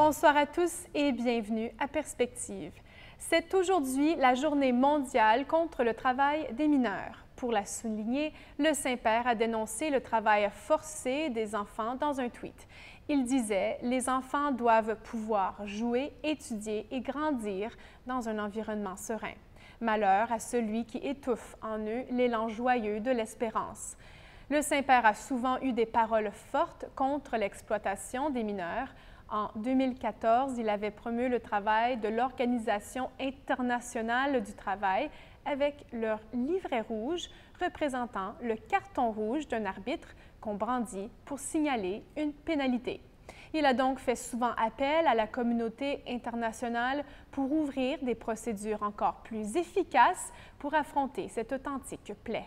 Bonsoir à tous et bienvenue à Perspective. C'est aujourd'hui la journée mondiale contre le travail des mineurs. Pour la souligner, le Saint-Père a dénoncé le travail forcé des enfants dans un tweet. Il disait « Les enfants doivent pouvoir jouer, étudier et grandir dans un environnement serein. Malheur à celui qui étouffe en eux l'élan joyeux de l'espérance. » Le Saint-Père a souvent eu des paroles fortes contre l'exploitation des mineurs. En 2014, il avait promu le travail de l'Organisation internationale du travail avec leur livret rouge représentant le carton rouge d'un arbitre qu'on brandit pour signaler une pénalité. Il a donc fait souvent appel à la communauté internationale pour ouvrir des procédures encore plus efficaces pour affronter cette authentique plaie.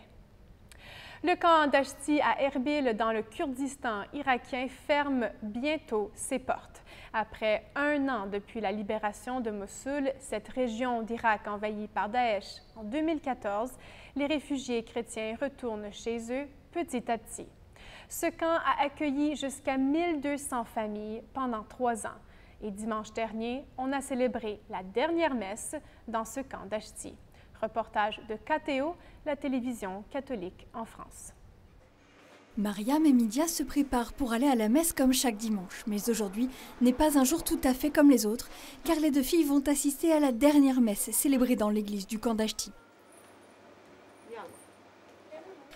Le camp d'Ashti à Erbil, dans le Kurdistan irakien, ferme bientôt ses portes. Après un an depuis la libération de Mossoul, cette région d'Irak envahie par Daesh en 2014, les réfugiés chrétiens retournent chez eux petit à petit. Ce camp a accueilli jusqu'à 1200 familles pendant 3 ans. Et dimanche dernier, on a célébré la dernière messe dans ce camp d'Ashti. Reportage de KTO, la télévision catholique en France. Mariam et Midia se préparent pour aller à la messe comme chaque dimanche. Mais aujourd'hui n'est pas un jour tout à fait comme les autres, car les deux filles vont assister à la dernière messe célébrée dans l'église du camp d'Ashti.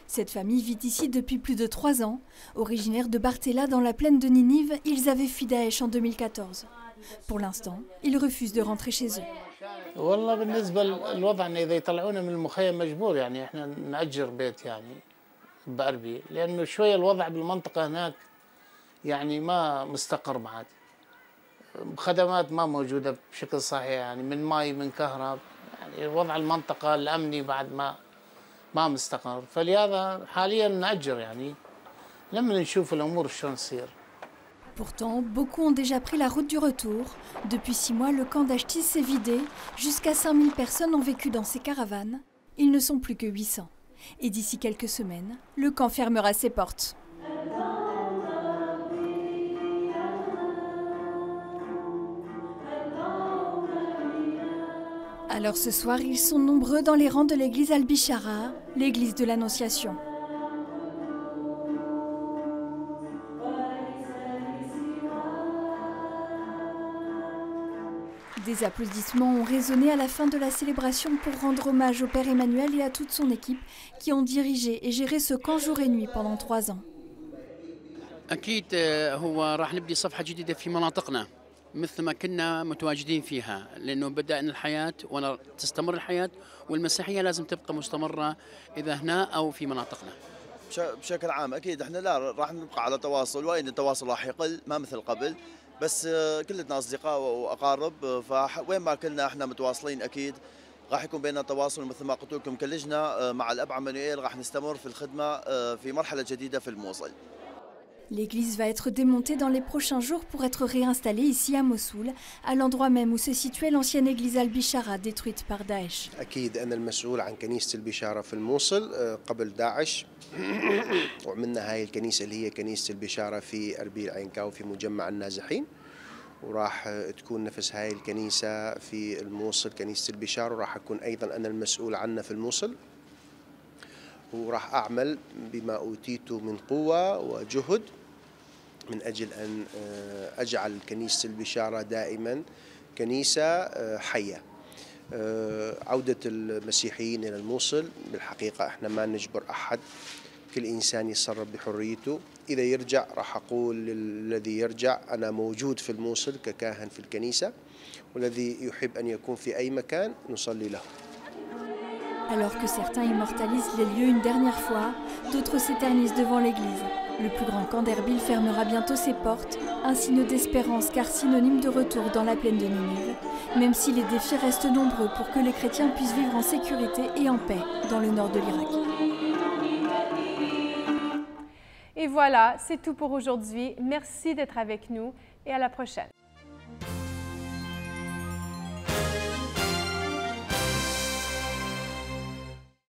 Cette famille vit ici depuis plus de 3 ans. Originaires de Bartella dans la plaine de Ninive, ils avaient fui Daesh en 2014. Pour l'instant, ils refusent de rentrer chez eux. والله بالنسبة للوضع إذا يطلعونا من المخيم مجبور يعني إحنا نأجر بيت يعني بأربيل لأنه شوية الوضع بالمنطقة هناك يعني ما مستقر بعد خدمات ما موجودة بشكل صحيح يعني من ماء من كهرباء يعني وضع المنطقة الأمني بعد ما مستقر فلهذا حاليا نأجر يعني لما نشوف الأمور شلون تصير. Pourtant, beaucoup ont déjà pris la route du retour. Depuis 6 mois, le camp d'Ashti s'est vidé. Jusqu'à 5000 personnes ont vécu dans ces caravanes. Ils ne sont plus que 800. Et d'ici quelques semaines, le camp fermera ses portes. Alors ce soir, ils sont nombreux dans les rangs de l'église Al-Bishara, l'église de l'Annonciation. Des applaudissements ont résonné à la fin de la célébration pour rendre hommage au Père Emmanuel et à toute son équipe qui ont dirigé et géré ce camp jour et nuit pendant 3 ans. أكيد هو راح نبدي صفحة جديدة في مناطقنا مثل ما كنا متواجدين فيها لأنه بدأنا الحياة وتستمر الحياة والمسيحية لازم تبقى مستمرة إذا هنا أو في مناطقنا. بشكل عام أكيد إحنا لا راح نبقى على تواصل وإن التواصل راح يقل ما مثل قبل. بس كلنا أصدقاء وأقارب فوين ما كنا احنا متواصلين أكيد راح يكون بيننا تواصل مثل ما قلت لكم كلجنة مع الأب عمانوئيل راح نستمر في الخدمة في مرحلة جديدة في الموصل. L'église va être démontée dans les prochains jours pour être réinstallée ici à Mossoul, à l'endroit même où se situait l'ancienne église Al-Bishara détruite par Daesh. أكيد أنا المسؤول عن كنيسة البشارة في الموصل قبل داعش وعملنا هاي الكنيسة اللي هي كنيسة البشارة في أربيل عينكاو في مجمع النازحين وراح تكون نفس هاي الكنيسة في الموصل كنيسة البشارة وراح أكون أيضا أنا المسؤول عنها في الموصل وراح أعمل بما أوتيت من قوة وجهد من أجل أن أجعل كنيسة البشارة دائما كنيسة حية. عودة المسيحيين إلى الموصل بالحقيقة إحنا ما نجبر أحد كل إنسان يتصرف بحريته إذا يرجع راح أقول للذي يرجع أنا موجود في الموصل ككاهن في الكنيسة والذي يحب أن يكون في أي مكان نصلي له. Alors que certains immortalisent les lieux une dernière fois, d'autres s'éternisent devant l'église. Le plus grand camp d'Erbil fermera bientôt ses portes, un signe d'espérance car synonyme de retour dans la plaine de Ninive, même si les défis restent nombreux pour que les chrétiens puissent vivre en sécurité et en paix dans le nord de l'Irak. Et voilà, c'est tout pour aujourd'hui. Merci d'être avec nous et à la prochaine.